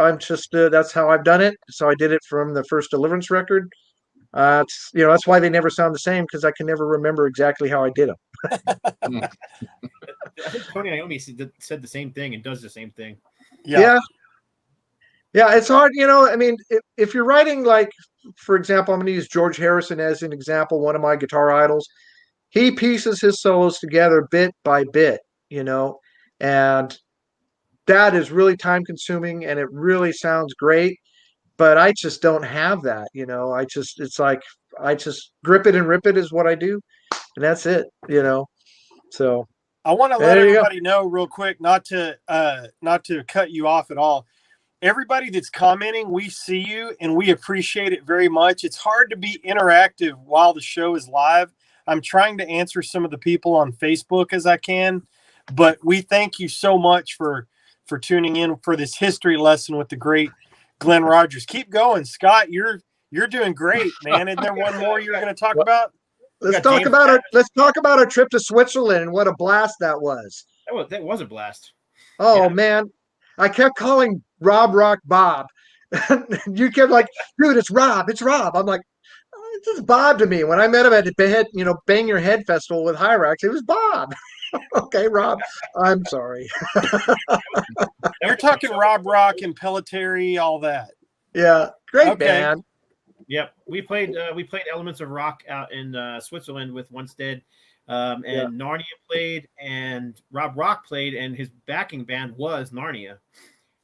how I've done it. So I did it from the first Deliverance record. That's why they never sound the same, because I can never remember exactly how I did them. I think Tony Iommi said the same thing and does the same thing. Yeah. Yeah, it's hard. I mean, if you're writing, like, for example, I'm going to use George Harrison as an example, one of my guitar idols. He pieces his solos together bit by bit, and that is really time consuming, and it really sounds great. But I just don't have that, it's like, I just grip it and rip it is what I do. And that's it, So I want to let there you go. everybody know real quick, not to cut you off at all. Everybody that's commenting, we see you and we appreciate it very much. It's hard to be interactive while the show is live. I'm trying to answer some of the people on Facebook as I can, but we thank you so much for tuning in for this history lesson with the great Glenn Rodgers. Keep going, Scott. You're doing great, man. Isn't there one more you're going to talk about? Let's talk about our trip to Switzerland and what a blast that was. That was a blast. Oh, yeah. Man. I kept calling Rob Rock Bob. You kept like, dude, it's Rob. I'm like, it's just Bob to me. When I met him at the Bang Your Head Festival with Hirax, it was Bob. Okay, Rob, I'm sorry. You're talking Rob Rock and Pelletieri, all that. Yeah, great band. Yep, we played Elements of Rock out in Switzerland with Onstead, and Narnia played, and Rob Rock played, and his backing band was Narnia.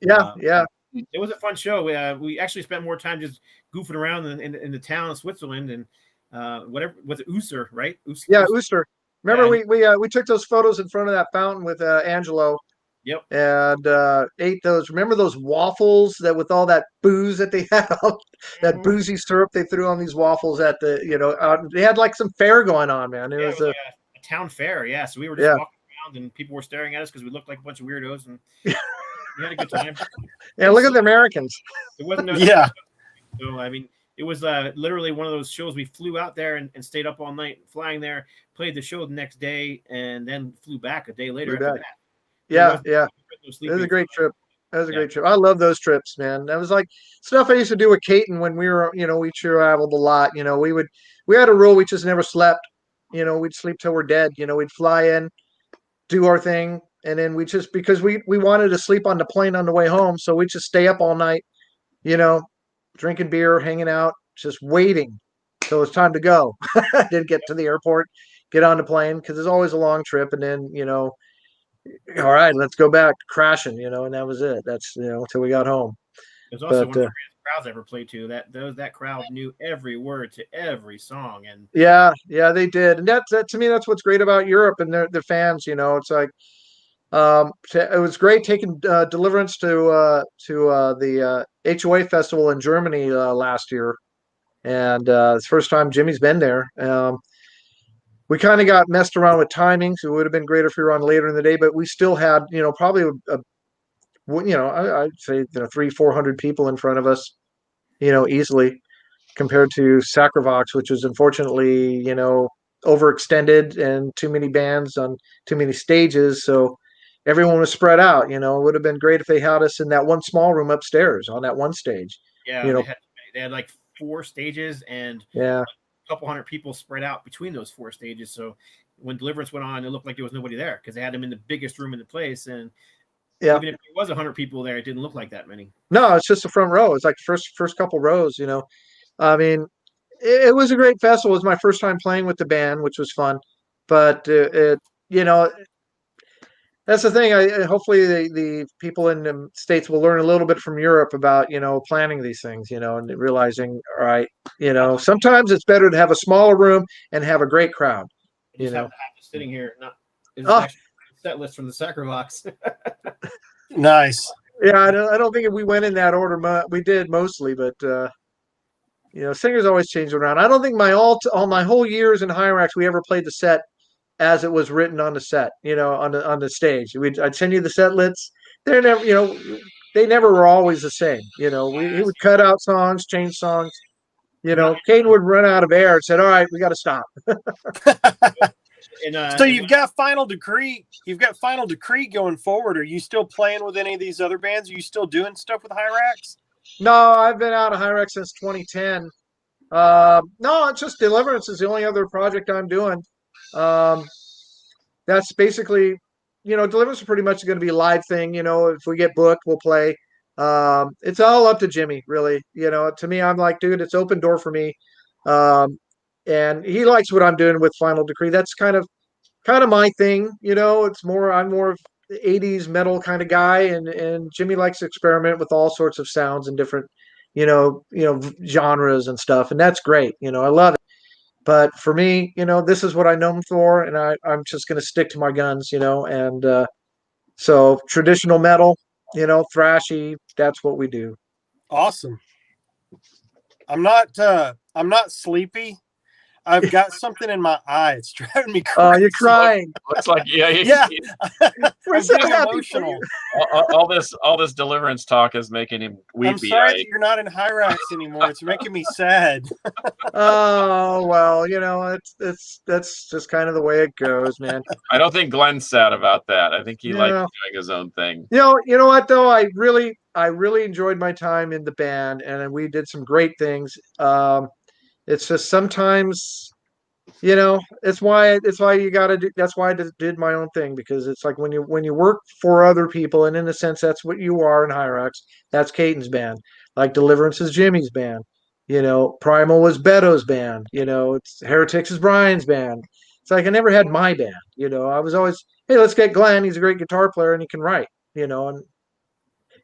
Yeah. It was a fun show. We actually spent more time just goofing around in the town of Switzerland, and whatever was it, Uster, right? Uster. Remember, we took those photos in front of that fountain with Angelo. Yep. And ate those. Remember those waffles that with all that booze that they had, that boozy syrup they threw on these waffles at the, out. They had like some fair going on, man. It was like a town fair. Yeah. So we were just walking around and people were staring at us because we looked like a bunch of weirdos, and we had a good time. Yeah. Look at the Americans. It wasn't. So, I mean, it was literally one of those shows. We flew out there and stayed up all night flying there, played the show the next day, and then flew back a day later after that. Yeah. It was a great trip. Great trip. I love those trips, man. That was like stuff I used to do with Caton when we were, we traveled a lot. We had a rule. We just never slept. We'd sleep till we're dead. We'd fly in, do our thing. And then because we wanted to sleep on the plane on the way home. So we'd just stay up all night, drinking beer, hanging out, just waiting till it's time to go. Didn't get to the airport, get on the plane, because it's always a long trip. And then, all right, let's go back crashing, and that was it. That's, until we got home. It was also one of the greatest crowds I ever played to. That crowd knew every word to every song. And yeah, they did. And that to me, that's what's great about Europe and the fans. It's like, it was great taking Deliverance to the HOA festival in Germany last year, and it's the first time Jimmy's been there. We kind of got messed around with timings. It would have been great if we were on later in the day, but we still had, probably I'd say 300-400 people in front of us, easily, compared to Sacravox, which was unfortunately, overextended and too many bands on too many stages. So everyone was spread out. It would have been great if they had us in that one small room upstairs on that one stage. Yeah, they had like 4 stages and a couple hundred people spread out between those 4 stages. So when Deliverance went on, it looked like there was nobody there because they had him in the biggest room in the place, and Yeah. even if there was 100 people there, it didn't look like that many. No, it's just the front row. It's like first couple rows. I mean, it was a great festival. It was my first time playing with the band, which was fun. But you know, that's the thing. Hopefully the people in the States will learn a little bit from Europe about, planning these things, and realizing, all right, sometimes it's better to have a smaller room and have a great crowd, I just have this sitting here. It's Oh. actually a set list from the Sacribox. Nice. Yeah, I don't think we went in that order. We did mostly, but singers always change around. I don't think all my whole years in Hirax we ever played the set as it was written on the set, on the stage. I'd send you the set lists. They're never, they never were always the same. He would cut out songs, change songs. Caden would run out of air and said, "All right, we got to stop." So you've got Final Decree. You've got Final Decree going forward. Are you still playing with any of these other bands? Are you still doing stuff with Hirax? No, I've been out of Hirax since 2010. No, it's just Deliverance is the only other project I'm doing. That's basically, Deliverance is pretty much going to be a live thing. If we get booked, we'll play. It's all up to Jimmy, really. To me, I'm like, dude, it's open door for me. And he likes what I'm doing with Final Decree. That's kind of my thing. I'm more of the 80s metal kind of guy, and Jimmy likes to experiment with all sorts of sounds and different, genres and stuff. And that's great. I love it. But for me, this is what I know him for, and I'm just going to stick to my guns, and so traditional metal, thrashy, that's what we do. Awesome. I'm not sleepy. I've got something in my eye. It's driving me crazy. Oh, you're crying. Looks like Yeah. We're I'm so getting happy emotional. all this Deliverance talk is making him weepy. I'm sorry that you're not in Hirax anymore. It's making me sad. Oh well, that's just kind of the way it goes, man. I don't think Glenn's sad about that. I think he likes Yeah. doing his own thing. You know what though? I really enjoyed my time in the band, and we did some great things. It's just sometimes, it's why you got to do. That's why I did my own thing, because it's like when you work for other people, and in a sense, that's what you are in Hirax. That's Caden's band. Like Deliverance is Jimmy's band. Primal was Beto's band. It's Hirax is Brian's band. It's like I never had my band. I was always, hey, let's get Glenn. He's a great guitar player and he can write. And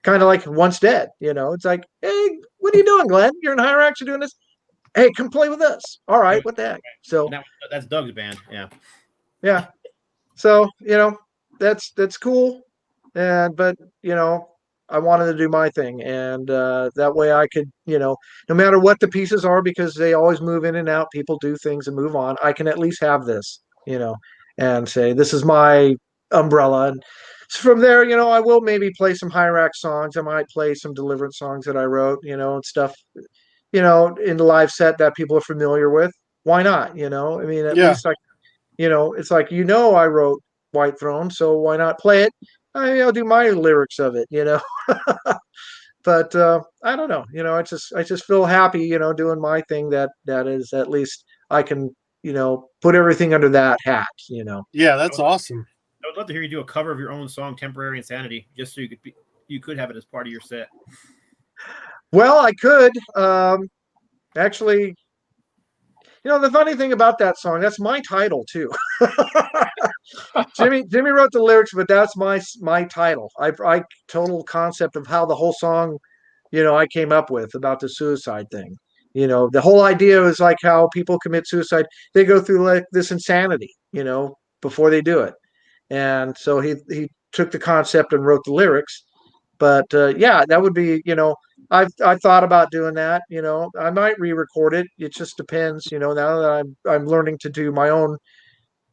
kind of like Once Dead. It's like, hey, what are you doing, Glenn? You're in Hirax. You're doing this. Hey, come play with us. All right, what the heck? So that's Doug's band. Yeah. So, that's cool. But I wanted to do my thing, and that way I could, no matter what the pieces are, because they always move in and out, people do things and move on. I can at least have this, and say, this is my umbrella. And so from there, I will maybe play some Hirax songs. I might play some Deliverance songs that I wrote, and stuff, in the live set that people are familiar with. Why not? I mean, at least it's like, I wrote White Throne, so why not play it? I'll do my lyrics of it, But I don't know, I just feel happy, doing my thing. That is, at least I can, put everything under that hat, Yeah, that's awesome. I would love to hear you do a cover of your own song, "Temporary Insanity," just so you could have it as part of your set. Well, I could actually. The funny thing about that song, that's my title too. Jimmy wrote the lyrics, but that's my title. I total concept of how the whole song, I came up with about the suicide thing. The whole idea is like how people commit suicide. They go through like this insanity, before they do it. And so he took the concept and wrote the lyrics. But yeah, that would be, I've thought about doing that. I might re-record it. It just depends. Now that I'm learning to do my own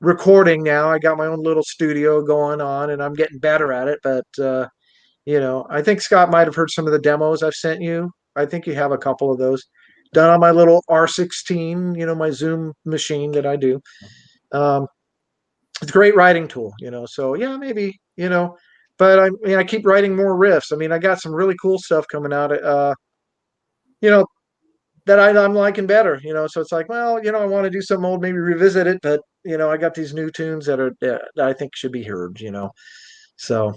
recording now, I got my own little studio going on, and I'm getting better at it. But I think Scott might have heard some of the demos I've sent you. I think you have a couple of those done on my little R16, my Zoom machine that I do. It's a great writing tool, So yeah, maybe, but I keep writing more riffs. I mean, I got some really cool stuff coming out. That I'm liking better, so it's like, well, I want to do something old, maybe revisit it, but I got these new tunes that I think should be heard, so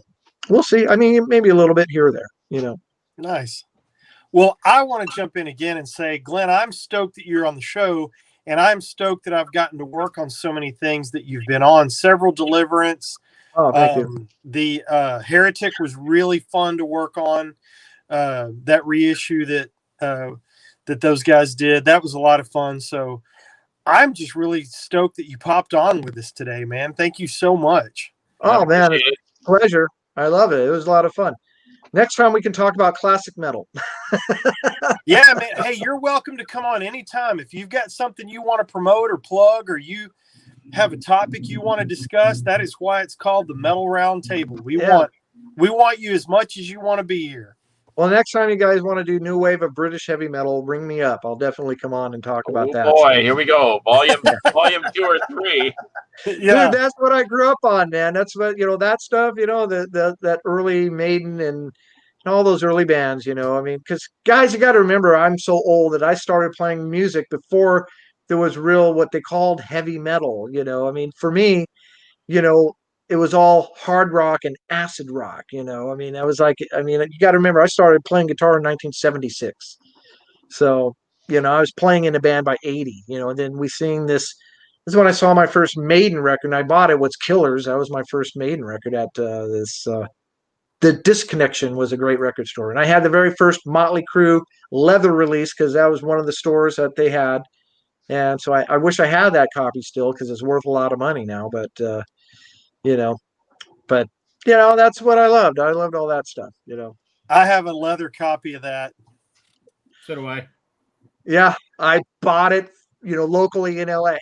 we'll see. I mean, maybe a little bit here or there. Nice. Well, I want to jump in again and say, Glenn, I'm stoked that you're on the show, and I'm stoked that I've gotten to work on so many things that you've been on. Several Deliverance. Oh, thank you. The Heretic was really fun to work on. That reissue that those guys did, that was a lot of fun. So I'm just really stoked that you popped on with us today, man. Thank you so much. Oh, man, it's a pleasure. I love it. It was a lot of fun. Next time we can talk about classic metal. Yeah, man. Hey, you're welcome to come on anytime. If you've got something you want to promote or plug, or you have a topic you want to discuss, that is why it's called the Metal Round Table. We want you as much as you want to be here. Well, next time you guys want to do new wave of British heavy metal, ring me up. I'll definitely come on and talk about that. Boy, here we go. Volume 2 or 3. Yeah. Dude, that's what I grew up on, man. That's what, that stuff, that early Maiden and all those early bands, I mean, because guys, you got to remember, I'm so old that I started playing music before there was real, what they called heavy metal, I mean, for me, it was all hard rock and acid rock, I mean, I was like, you got to remember, I started playing guitar in 1976. So, I was playing in a band by 80, and then we sing this. This is when I saw my first Maiden record, and I bought it. What's Killers? That was my first Maiden record at the Disconnection was a great record store. And I had the very first Motley Crue leather release because that was one of the stores that they had. And so I wish I had that copy still because it's worth a lot of money now. But, that's what I loved. I loved all that stuff, I have a leather copy of that. So do I. Yeah, I bought it, locally in LA.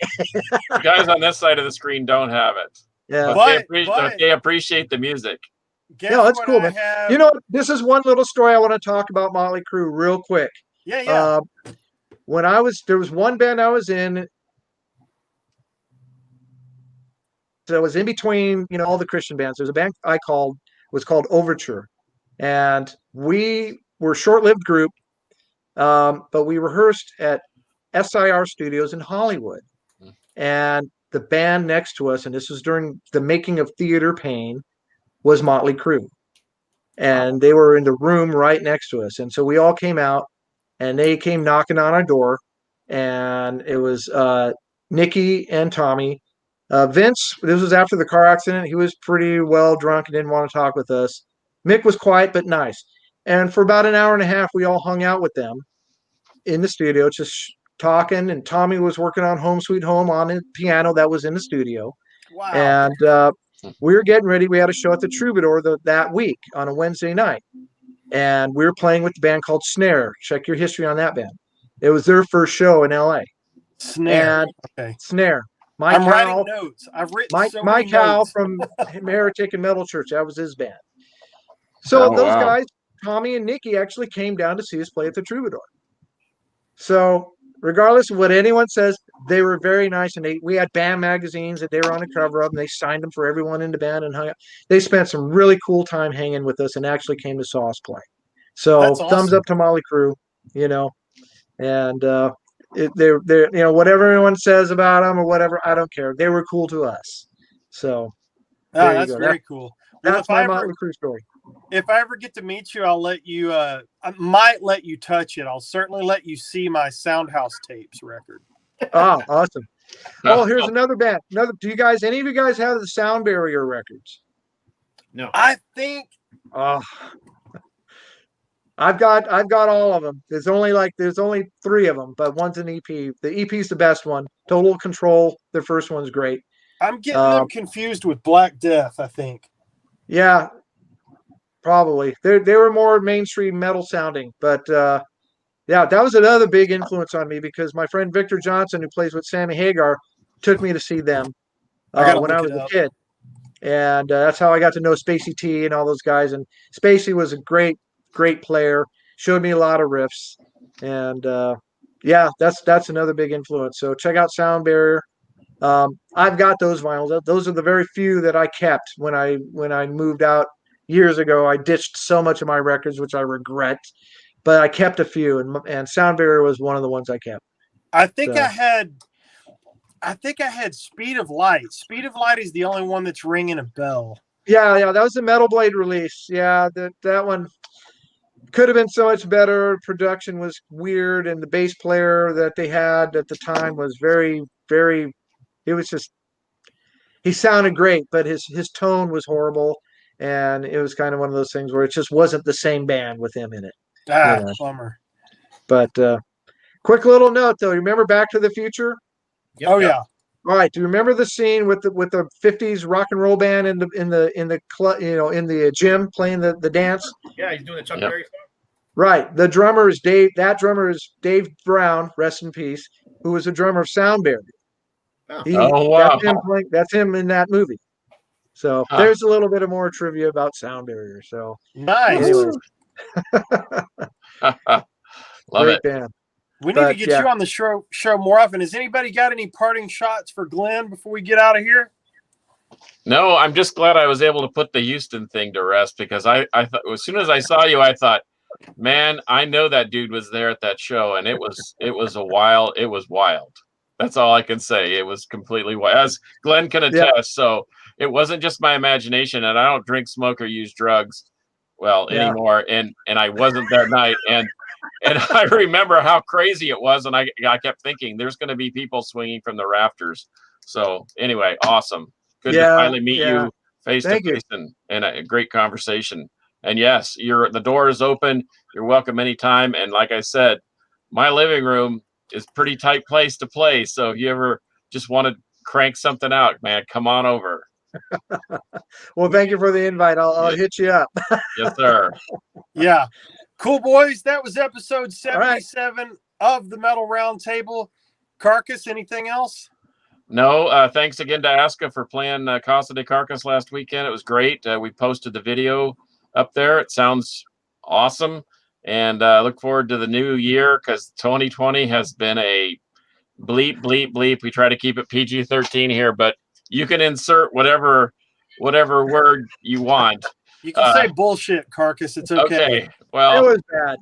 The guys on this side of the screen don't have it. Yeah. But they appreciate the music. Yeah, that's cool, man. This is one little story I want to talk about Motley Crue real quick. Yeah. There was one band I was in that was in between, all the Christian bands. There's a band was called Overture, and we were a short-lived group, but we rehearsed at SIR Studios in Hollywood, and the band next to us, and this was during the making of Theater Pain, was Motley Crue. And they were in the room right next to us. And so we all came out and they came knocking on our door. And it was Nikki and Tommy. Vince, this was after the car accident. He was pretty well drunk and didn't want to talk with us. Mick was quiet but nice. And for about an hour and a half, we all hung out with them in the studio, just talking. And Tommy was working on Home Sweet Home on the piano that was in the studio. Wow. And we were getting ready. We had a show at the Troubadour that week on a Wednesday night. And we were playing with the band called Snare. Check your history on that band. It was their first show in LA. Snare. Okay. Snare. I'm writing notes. I've written Mike Howe from Heretic and Metal Church. That was his band. So those guys, Tommy and Nikki, actually came down to see us play at the Troubadour. So regardless of what anyone says, they were very nice, and we had band magazines that they were on the cover of, and they signed them for everyone in the band and hung out. They spent some really cool time hanging with us and actually came to saw us play. So awesome. Thumbs up to Motley Crue, and they're whatever everyone says about them or whatever, I don't care. They were cool to us. So that's very cool. Well, that's my Motley Crue story. If I ever get to meet you, I'll let you. I might let you touch it. I'll certainly let you see my Soundhouse tapes record. Oh, awesome! Oh, here's another band. Do any of you guys have the Sound Barrier records? No, I think. I've got all of them. There's only 3 of them, but one's an EP. The EP is the best one. Total Control. The first one's great. I'm getting them confused with Black Death, I think. Yeah. Probably. They were more mainstream metal sounding, but that was another big influence on me because my friend Victor Johnson, who plays with Sammy Hagar, took me to see them when I was a kid. And that's how I got to know Spacey T and all those guys. And Spacey was a great player, showed me a lot of riffs. And that's another big influence. So check out Sound Barrier. I've got those vinyls. Those are the very few that I kept when I moved out years ago. I ditched so much of my records, which I regret. but I kept a few, and Sound Barrier was one of the ones I kept. I think So. I had Speed of Light. Speed of Light is the only one that's ringing a bell. Yeah, that was the Metal Blade release. Yeah, that one could have been so much better. Production was weird, and the bass player that they had at the time was very, very. It was just he sounded great, but his tone was horrible, and it was kind of one of those things where it just wasn't the same band with him in it. Bummer. But quick little note though, remember Back to the Future? Yep. Oh yeah. All right. Do you remember the scene with the 50s rock and roll band in the club, in the gym playing the dance? Yeah, he's doing the Chuck Berry song. Right. The drummer is Dave. That drummer is Dave Brown, rest in peace, who was a drummer of Sound Barrier. Oh, wow. That's him in that movie. So there's a little bit of more trivia about Sound Barrier. So nice. Anyways. Love Great it. band. We need to get you on the show more often. Has anybody got any parting shots for Glenn before we get out of here? No, I'm just glad I was able to put the Houston thing to rest, because I thought as soon as I saw you, I thought, man, I know that dude was there at that show, and it was wild. That's all I can say. It was completely wild, as Glenn can attest. Yeah. So it wasn't just my imagination, and I don't drink, smoke, or use drugs anymore. And I wasn't that night, and I remember how crazy it was, and I kept thinking there's going to be people swinging from the rafters. So anyway, awesome. Good to finally meet you face to face, and a great conversation. And yes, the door is open. You're welcome anytime. And like I said, my living room is a pretty tight place to play. So if you ever just want to crank something out, man, come on over. Well, thank you for the invite. I'll hit you up. Yes, sir. Yeah. Cool, boys. That was episode 77 of the Metal Roundtable. Carcass, anything else? No, thanks again to Aska for playing Casa de Carcass last weekend. It was great. We posted the video up there. It sounds awesome. And look forward to the new year, because 2020 has been a bleep, bleep, bleep. We try to keep it PG-13 here, but you can insert whatever word you want. You can say bullshit, Carcass. It's okay. Okay. Well, it was bad.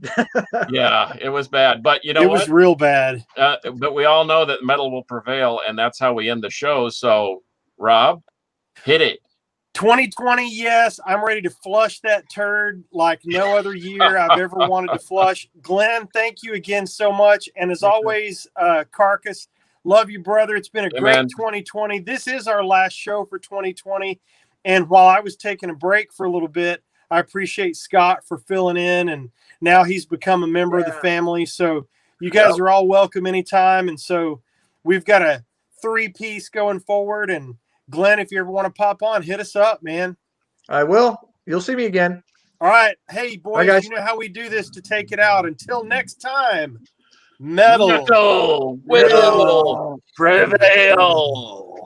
Yeah, it was bad. But you know it was real bad. But we all know that metal will prevail, and that's how we end the show. So, Rob, hit it. 2020, yes. I'm ready to flush that turd like no other year I've ever wanted to flush. Glenn, thank you again so much. And as always, Carcass, love you, brother. It's been a great 2020. This is our last show for 2020. And while I was taking a break for a little bit, I appreciate Scott for filling in, and now he's become a member of the family. So you guys are all welcome anytime. And so we've got a 3-piece going forward. And Glenn, if you ever want to pop on, hit us up, man. I will. You'll see me again. All right. Hey, boys, bye, you know how we do this to take it out. Until next time, metal will prevail.